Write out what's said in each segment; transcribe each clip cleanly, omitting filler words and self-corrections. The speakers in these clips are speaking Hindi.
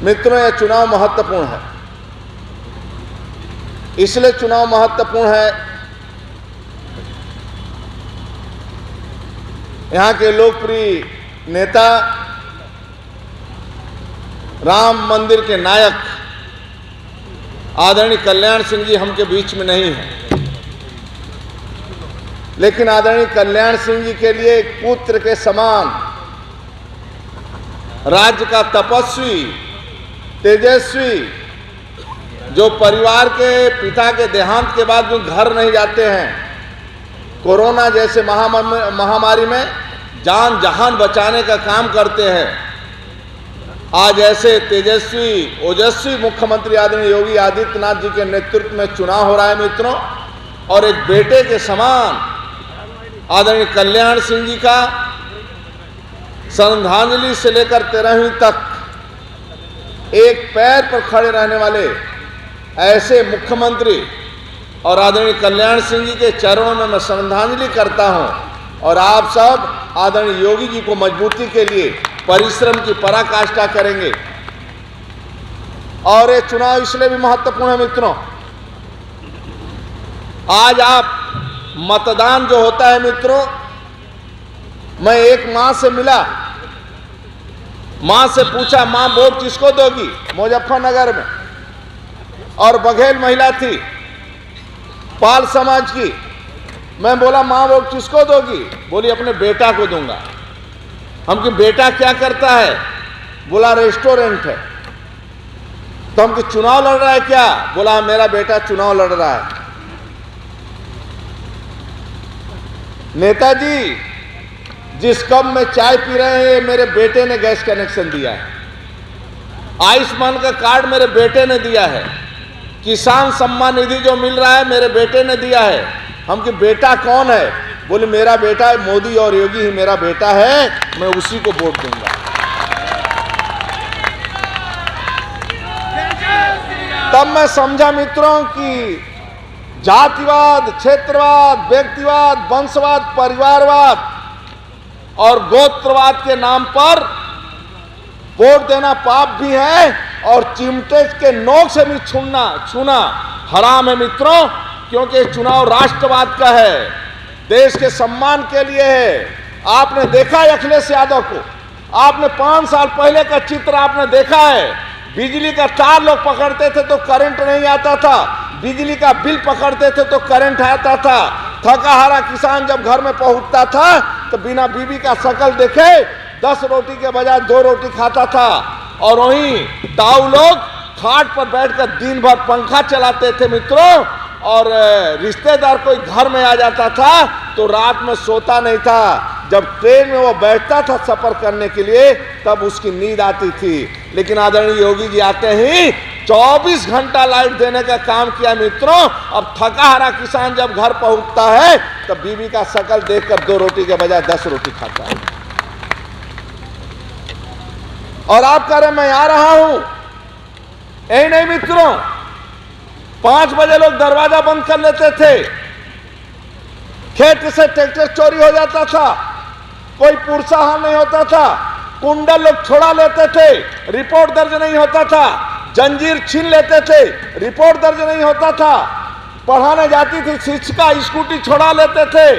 मित्रों, यह चुनाव महत्वपूर्ण है। इसलिए चुनाव महत्वपूर्ण है, यहाँ के लोकप्रिय नेता, राम मंदिर के नायक आदरणीय कल्याण सिंह जी हम के बीच में नहीं हैं, लेकिन आदरणीय कल्याण सिंह जी के लिए एक पुत्र के समान, राज्य का तपस्वी, तेजस्वी, जो परिवार के पिता के देहांत के बाद भी घर नहीं जाते हैं, कोरोना जैसे महामारी में जान जहान बचाने का काम करते हैं, आज ऐसे तेजस्वी ओजस्वी मुख्यमंत्री आदरणीय योगी आदित्यनाथ जी के नेतृत्व में चुनाव हो रहा है मित्रों, और एक बेटे के समान आदरणीय कल्याण सिंह जी का श्रद्धांजलि से लेकर 13वीं तक एक पैर पर खड़े रहने वाले ऐसे मुख्यमंत्री और आदरणीय कल्याण सिंह जी के चरणों में मैं श्रद्धांजलि करता हूं, और आप सब आदरणीय योगी जी को मजबूती के लिए परिश्रम की पराकाष्ठा करेंगे। और ये चुनाव इसलिए भी महत्वपूर्ण है मित्रों, आज आप मतदान जो होता है मित्रों, मैं एक मां से मिला, मां से पूछा, मां वोट किसको दोगी मुजफ्फरनगर में, और बघेल महिला थी पाल समाज की। मैं बोला, मां वोट किसको दोगी? बोली अपने बेटा को दूंगा। हम कि बेटा क्या करता है? बोला रेस्टोरेंट है। तो हम कि चुनाव लड़ रहा है क्या? बोला मेरा बेटा चुनाव लड़ रहा है। नेताजी, जिस कप में चाय पी रहे हैं मेरे बेटे ने गैस कनेक्शन दिया है, आयुष्मान का कार्ड मेरे बेटे ने दिया है, किसान सम्मान निधि जो मिल रहा है मेरे बेटे ने दिया है। हम कि बेटा कौन है? बोले मेरा बेटा है, मोदी और योगी ही मेरा बेटा है, मैं उसी को वोट दूंगा। तब मैं समझा मित्रों कि जातिवाद, क्षेत्रवाद, व्यक्तिवाद, वंशवाद, परिवारवाद और गोत्रवाद के नाम पर वोट देना पाप भी है, और चिमटे के नोक से भी छूना हराम है मित्रों, क्योंकि चुनाव राष्ट्रवाद का है, देश के सम्मान के लिए है। आपने देखा है अखिलेश यादव को, आपने 5 साल पहले का चित्र आपने देखा है, बिजली का तार लोग पकड़ते थे तो करंट नहीं आता था, बिजली का बिल पकड़ते थे तो करंट आता था, थका हारा किसान जब घर में पहुंचता था तो बिना बीवी का शकल देखे 10 रोटी के बजाय 2 रोटी खाता था, और वहीं ताऊ लोग खाट पर बैठकर दिन भर पंखा चलाते थे मित्रों, और रिश्तेदार कोई घर में आ जाता था तो रात में सोता नहीं था, जब ट्रेन में वो बैठता था सफर करने के लिए तब उसकी नींद आती थी। लेकिन आदरणीय योगी जी आते ही 24 घंटा लाइट देने का काम किया मित्रों। अब थका हारा किसान जब घर पहुंचता है तब बीवी का शकल देखकर 2 रोटी के बजाय 10 रोटी खाता है। और आप कह रहे मैं आ रहा हूं, यही नहीं मित्रों, 5 बजे लोग दरवाजा बंद कर लेते थे, खेत से ट्रैक्टर चोरी हो जाता था, कोई पुरसाहार नहीं होता था, कुंडल लोग छोड़ा लेते थे, रिपोर्ट दर्ज नहीं होता था, जंजीर छीन लेते थे, रिपोर्ट दर्ज नहीं होता था, पढ़ाने जाती थी शिक्षिका स्कूटी छोड़ा लेते थे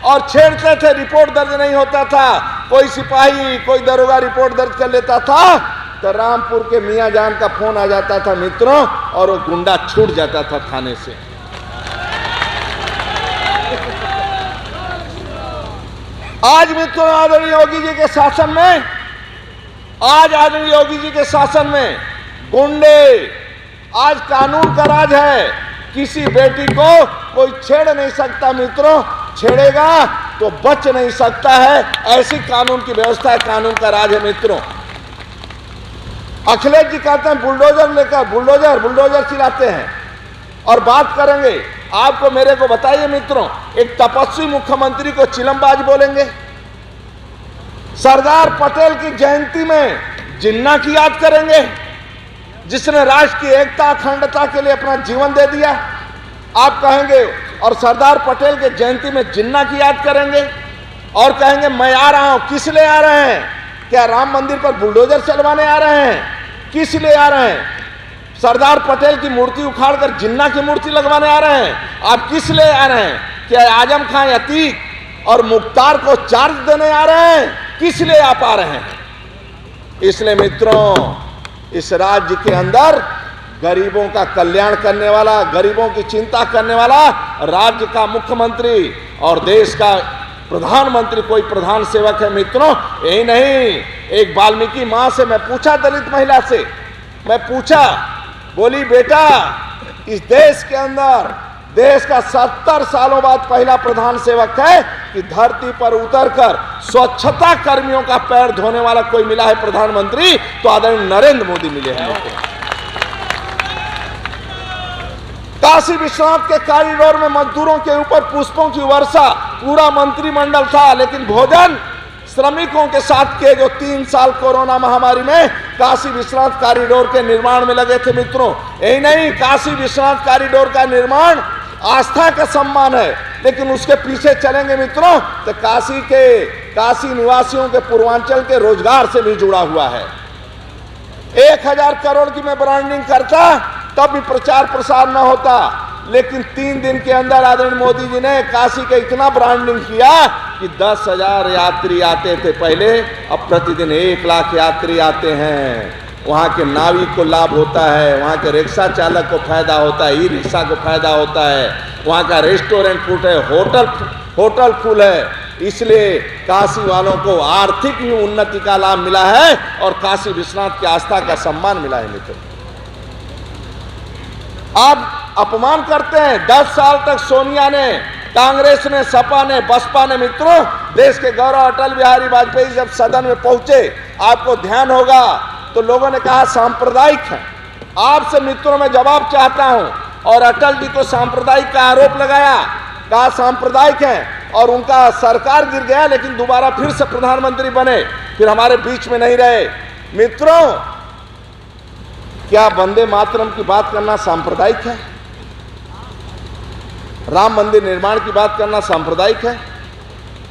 और छेड़ते थे, रिपोर्ट दर्ज नहीं होता था, कोई सिपाही कोई दरोगा रिपोर्ट दर्ज कर लेता था तो रामपुर के मियां जान का फोन आ जाता था मित्रों, और वो गुंडा छूट जाता था थाने से। आज मित्रों आदरणीय योगी जी के शासन में, आज आदरणीय योगी जी के शासन में गुंडे, आज कानून का राज है, किसी बेटी को कोई छेड़ नहीं सकता मित्रों, छेड़ेगा तो बच नहीं सकता है, ऐसी कानून की व्यवस्था है, कानून का राज है मित्रों। अखिलेश जी कहते हैं बुलडोजर लेकर, बुलडोजर चिल्लाते हैं और बात करेंगे। आपको मेरे को बताइए मित्रों, एक तपस्वी मुख्यमंत्री को चिलमबाज बोलेंगे? सरदार पटेल की जयंती में जिन्ना की याद करेंगे, जिसने राष्ट्र की एकता अखंडता के लिए अपना जीवन दे दिया, आप कहेंगे? और सरदार पटेल के जयंती में जिन्ना की याद करेंगे और कहेंगे मैं आ रहा हूं। किस लिए आ रहे हैं? क्या राम मंदिर पर बुलडोजर चलवाने आ रहे हैं? किस लिए आ रहे हैं? सरदार पटेल की मूर्ति उखाड़कर जिन्ना की मूर्ति लगवाने आ रहे हैं। आप किस लिए आ रहे हैं? क्या आजम खां, अतीक और मुख्तार को चार्ज देने आ रहे हैं? किस लिए आप आ रहे हैं? इसलिए मित्रों, इस राज्य के अंदर गरीबों का कल्याण करने वाला, गरीबों की चिंता करने वाला राज्य का मुख्यमंत्री और देश का प्रधानमंत्री कोई प्रधान सेवक है मित्रों। यही नहीं, एक वाल्मीकि मां से मैं पूछा, दलित महिला से मैं पूछा, बोली बेटा इस देश के अंदर देश का 70 सालों बाद पहला प्रधान सेवक है कि धरती पर उतरकर स्वच्छता कर्मियों का पैर धोने वाला कोई मिला है प्रधानमंत्री, तो आदरणीय नरेंद्र मोदी मिले हैं। काशी विश्वनाथ के कॉरिडोर में मजदूरों के ऊपर पुष्पों की वर्षा, पूरा मंत्रिमंडल था, लेकिन भोजन श्रमिकों के साथ किए जो 3 साल कोरोना महामारी में काशी विश्वनाथ कॉरिडोर के निर्माण में लगे थे मित्रों। यही नहीं, काशी विश्वनाथ कॉरिडोर का निर्माण आस्था का सम्मान है, लेकिन उसके पीछे चलेंगे मित्रों तो काशी निवासियों के पूर्वांचल के रोजगार से भी जुड़ा हुआ है। 1000 करोड़ की मैं ब्रांडिंग करता तब भी प्रचार प्रसार न होता, लेकिन 3 दिन के अंदर आदरणीय मोदी जी ने काशी का इतना ब्रांडिंग किया कि 10,000 यात्री आते थे पहले, अब प्रतिदिन 1 लाख यात्री आते हैं। वहाँ के नाविक को लाभ होता है, वहाँ के रिक्शा चालक को फायदा होता है, ई रिक्शा को फायदा होता है, वहाँ का रेस्टोरेंट फुल है, होटल फुल है। इसलिए काशी वालों को आर्थिक भी उन्नति का लाभ मिला है और काशी विश्वनाथ की आस्था का सम्मान मिला है मित्र। आप अपमान करते हैं। 10 साल तक सोनिया ने, कांग्रेस ने, सपा ने, बसपा ने मित्रों देश के गौरव अटल बिहारी वाजपेयी जब सदन में पहुंचे, आपको ध्यान होगा तो लोगों ने कहा सांप्रदायिक है। आपसे मित्रों मैं जवाब चाहता हूं, और अटल जी को सांप्रदायिक का आरोप लगाया, कहा सांप्रदायिक है, और उनका सरकार गिर गया, लेकिन दोबारा फिर से प्रधानमंत्री बने, फिर हमारे बीच में नहीं रहे। मित्रों, क्या वंदे मातरम की बात करना सांप्रदायिक है? राम मंदिर निर्माण की बात करना सांप्रदायिक है?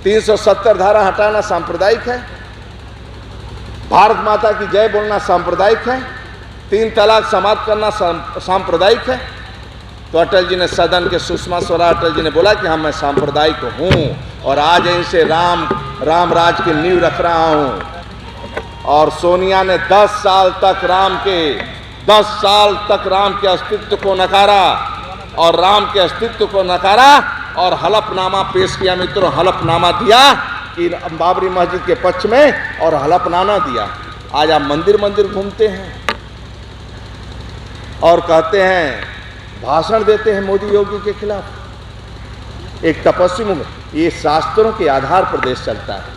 370 धारा हटाना सांप्रदायिक है? भारत माता की जय बोलना सांप्रदायिक है? 3 तलाक समाप्त करना सांप्रदायिक है? तो अटल जी ने सदन के सुषमा स्वराज अटल जी ने बोला कि हाँ मैं सांप्रदायिक हूं और आज इनसे राम राज की नींव रख रहा हूं। और सोनिया ने 10 साल तक राम के अस्तित्व को नकारा और राम के अस्तित्व को नकारा और हलफनामा पेश किया मित्रों, हलफनामा दिया कि बाबरी मस्जिद के पक्ष में और हलफनामा दिया। आज आप मंदिर घूमते हैं और कहते हैं, भाषण देते हैं मोदी योगी के खिलाफ। एक तपस्वी मुक्त, ये शास्त्रों के आधार पर देश चलता है,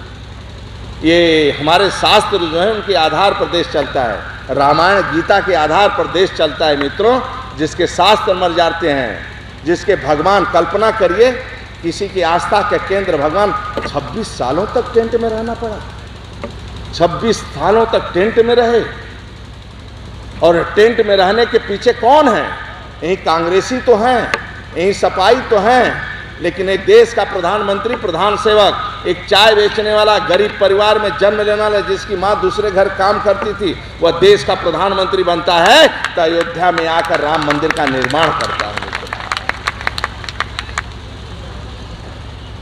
ये हमारे शास्त्र जो है उनके आधार पर देश चलता है, रामायण गीता के आधार पर देश चलता है मित्रों। जिसके शास्त्र मर जाते हैं, जिसके भगवान, कल्पना करिए किसी की आस्था के केंद्र भगवान 26 सालों तक टेंट में रहना पड़ा, 26 सालों तक टेंट में रहे। और टेंट में रहने के पीछे कौन है? यही कांग्रेसी तो हैं, यही सपाई तो हैं, लेकिन एक देश का प्रधानमंत्री, प्रधान सेवक, एक चाय बेचने वाला, गरीब परिवार में जन्म लेने वाला, जिसकी मां दूसरे घर काम करती थी, वह देश का प्रधानमंत्री बनता है तो अयोध्या में आकर राम मंदिर का निर्माण करता है।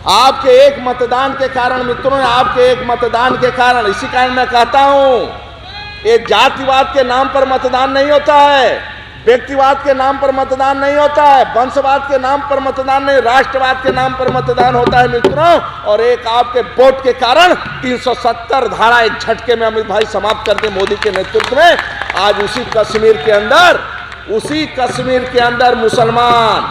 आपके एक मतदान के कारण मित्रों, आपके एक मतदान के कारण, इसी कारण मैं कहता हूं एक जातिवाद के नाम पर मतदान नहीं होता है, व्यक्तिवाद के नाम पर मतदान नहीं होता है, वंशवाद के नाम पर मतदान नहीं, राष्ट्रवाद के नाम पर मतदान होता है मित्रों। और एक आपके वोट के कारण 370 धारा एक झटके में अमित भाई समाप्त कर दे मोदी के नेतृत्व में। आज उसी कश्मीर के अंदर मुसलमान,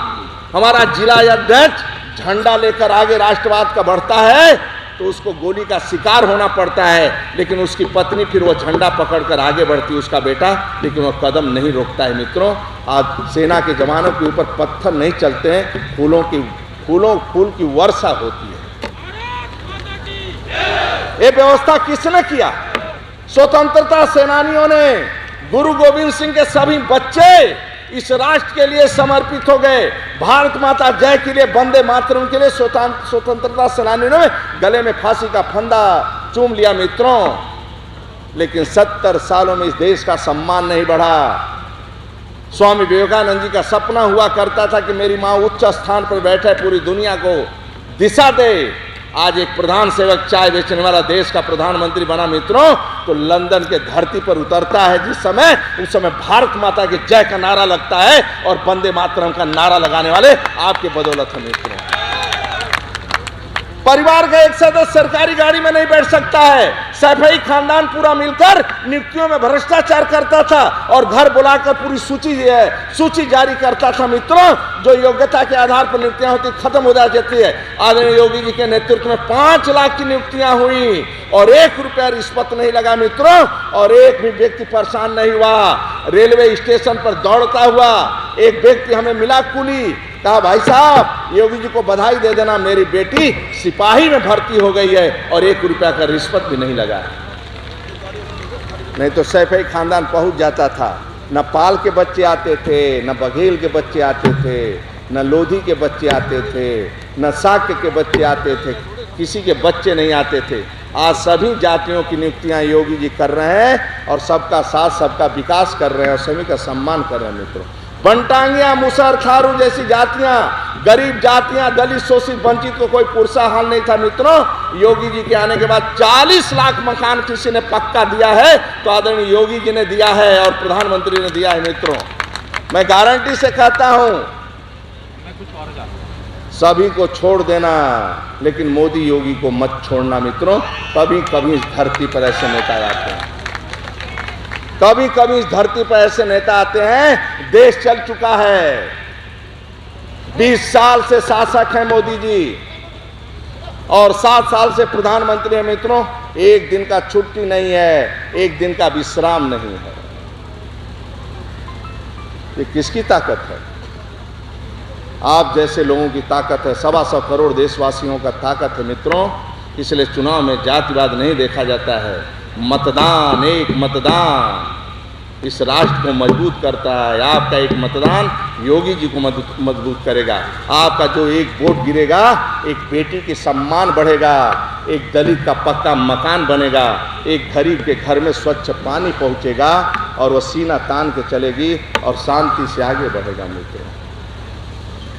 हमारा जिला अध्यक्ष झंडा लेकर आगे राष्ट्रवाद का बढ़ता है तो उसको गोली का शिकार होना पड़ता है, लेकिन उसकी पत्नी फिर वो झंडा पकड़कर आगे बढ़ती है, उसका बेटा, लेकिन वो कदम नहीं रोकता है मित्रों। आज सेना के जवानों के ऊपर पत्थर नहीं चलते हैं, फूल की वर्षा होती है। ये व्यवस्था किसने किया? स्वतंत्रता सेनानियों ने। गुरु गोविंद सिंह के सभी बच्चे इस राष्ट्र के लिए समर्पित हो गए। भारत माता जय के लिए, वंदे मातरम के लिए स्वतंत्रता सेनानियों ने गले में फांसी का फंदा चूम लिया मित्रों। लेकिन 70 सालों में इस देश का सम्मान नहीं बढ़ा। स्वामी विवेकानंद जी का सपना हुआ करता था कि मेरी मां उच्च स्थान पर बैठे, पूरी दुनिया को दिशा दे। आज एक प्रधान सेवक चाय बेचने वाला देश का प्रधानमंत्री बना मित्रों, तो लंदन के धरती पर उतरता है उस समय भारत माता के जय का नारा लगता है और वंदे मातरम का नारा लगाने वाले आपके बदौलत है मित्रों। परिवार का एक सदस्य सरकारी गाड़ी में नहीं बैठ सकता है। सैफई खानदान पूरा मिलकर नियुक्तियों में भ्रष्टाचार करता था और घर बुलाकर पूरी सूची जारी करता था मित्रों। जो योग्यता के आधार पर नियुक्तियां होती खत्म हो जाती है। आदरणीय योगी जी के नेतृत्व में 5 लाख की नियुक्तियां हुई और 1 रुपया रिश्वत नहीं लगा मित्रों, और एक भी व्यक्ति परेशान नहीं हुआ। रेलवे स्टेशन पर दौड़ता हुआ एक व्यक्ति हमें मिला, कुली, कहा भाई साहब योगी जी को बधाई दे देना, मेरी बेटी सिपाही में भर्ती हो गई है और 1 रुपया का रिश्वत भी नहीं लगा। नहीं तो सैफई खानदान पहुंच जाता था। न पाल के बच्चे आते थे, न बघेल के बच्चे आते थे, न लोधी के बच्चे आते थे, न साक्य के बच्चे आते थे, किसी के बच्चे नहीं आते थे। आज सभी जातियों की नियुक्तियां योगी जी कर रहे हैं और सबका साथ सबका विकास कर रहे हैं और सभी का सम्मान कर रहे हैं मित्रों। बनटांगिया, मुसर, थारू जैसी जातियां, गरीब जातियां, दलित, शोषित, वंचित को कोई पुरसा हाल नहीं था मित्रों। योगी जी के आने के बाद 40 लाख मकान किसी ने पक्का दिया है तो आदरणीय योगी जी ने दिया है और प्रधानमंत्री ने दिया है मित्रों। मैं गारंटी से कहता हूं, सभी को छोड़ देना लेकिन मोदी योगी को मत छोड़ना मित्रों। कभी कभी इस धरती पर ऐसे नेता आते हैं, कभी कभी इस धरती पर ऐसे नेता आते हैं। देश चल चुका है, 20 साल से शासक हैं मोदी जी और 7 साल से प्रधानमंत्री हैं मित्रों। एक दिन का छुट्टी नहीं है, एक दिन का विश्राम नहीं है। ये किसकी ताकत है? आप जैसे लोगों की ताकत है, 125 करोड़ देशवासियों का ताकत है मित्रों। इसलिए चुनाव में जातिवाद नहीं देखा जाता है। मतदान, एक मतदान इस राष्ट्र को मजबूत करता है। आपका एक मतदान योगी जी को मजबूत करेगा। आपका जो एक वोट गिरेगा, एक बेटी के सम्मान बढ़ेगा, एक दलित का पक्का मकान बनेगा, एक गरीब के घर में स्वच्छ पानी पहुंचेगा और वह सीना तान के चलेगी और शांति से आगे बढ़ेगा मित्रों।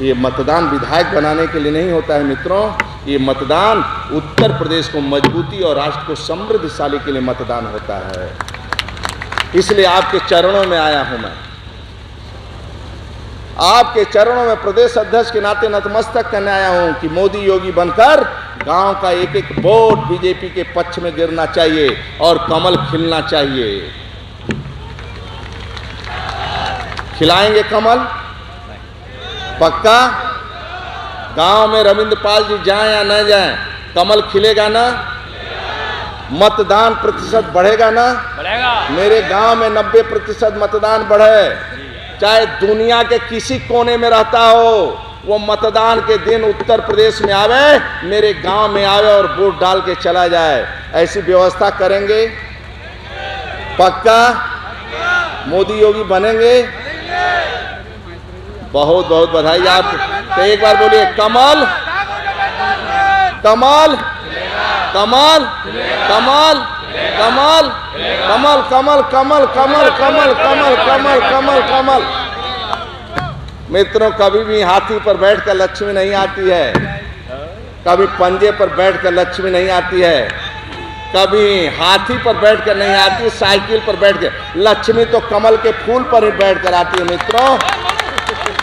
ये मतदान विधायक बनाने के लिए नहीं होता है मित्रों। ये मतदान उत्तर प्रदेश को मजबूती और राष्ट्र को समृद्धशाली के लिए मतदान होता है। इसलिए आपके चरणों में आया हूं मैं, आपके चरणों में प्रदेश अध्यक्ष के नाते नतमस्तक करने आया हूं कि मोदी योगी बनकर गांव का एक एक वोट बीजेपी के पक्ष में गिरना चाहिए और कमल खिलना चाहिए। खिलाएंगे कमल पक्का। गांव में रविंद्र पाल जी जाएं या न जाएं, कमल खिलेगा ना? मतदान प्रतिशत बढ़ेगा ना? बढ़ेगा। मेरे गांव में 90% मतदान बढ़े। चाहे दुनिया के किसी कोने में रहता हो, वो मतदान के दिन उत्तर प्रदेश में आवे, मेरे गांव में आवे और वोट डाल के चला जाए। ऐसी व्यवस्था करेंगे पक्का? मोदी योगी बनेंगे? बहुत बहुत बधाई। आप तो एक बार बोलिए कमल कमल कमल कमल कमल कमल कमल कमल कमल कमल कमल कमल कमल कमल। मित्रों, कभी भी हाथी पर बैठकर लक्ष्मी नहीं आती है, कभी पंजे पर बैठकर लक्ष्मी नहीं आती है, कभी हाथी पर बैठकर नहीं आती, साइकिल पर बैठकर। लक्ष्मी तो कमल के फूल पर ही बैठकर आती है मित्रों।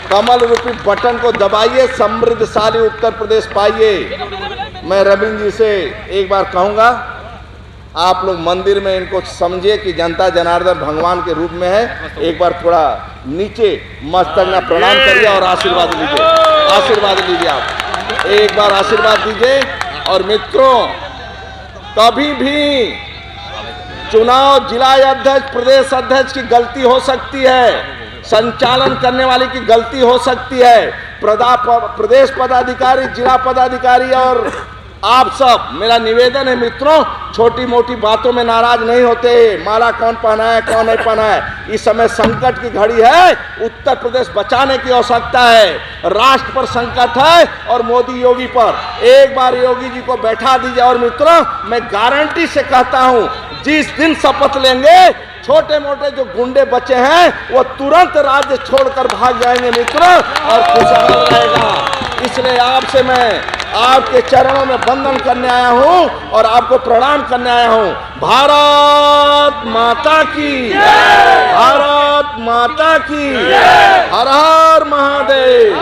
कमल रूपी बटन को दबाइए, समृद्धशाली उत्तर प्रदेश पाइए। मैं रविंद्र जी से एक बार कहूंगा, आप लोग मंदिर में इनको समझिए कि जनता जनार्दन भगवान के रूप में है। एक बार थोड़ा नीचे मस्तक में प्रणाम करिए और आशीर्वाद लीजिए। आशीर्वाद लीजिए, आप एक बार आशीर्वाद दीजिए। और मित्रों, कभी भी चुनाव जिला अध्यक्ष, प्रदेश अध्यक्ष की गलती हो सकती है, संचालन करने वाले की गलती हो सकती है, प्रदेश पदाधिकारी, जिला पदाधिकारी और आप सब। मेरा निवेदन है मित्रों, छोटी मोटी बातों में नाराज नहीं होते। माला कौन पहना है, कौन नहीं पहना है, इस समय संकट की घड़ी है। उत्तर प्रदेश बचाने की आवश्यकता है, राष्ट्र पर संकट है और मोदी योगी पर। एक बार योगी जी को बैठा दीजिए और मित्रों, मैं गारंटी से कहता हूं जिस दिन शपथ लेंगे छोटे मोटे जो गुंडे बचे हैं वो तुरंत राज्य छोड़कर भाग जाएंगे मित्रों, और खुशहाल रहेगा। इसलिए आपसे मैं आपके चरणों में वंदन करने आया हूं और आपको प्रणाम करने आया हूं। भारत माता की, भारत माता की, हर हर महादेव।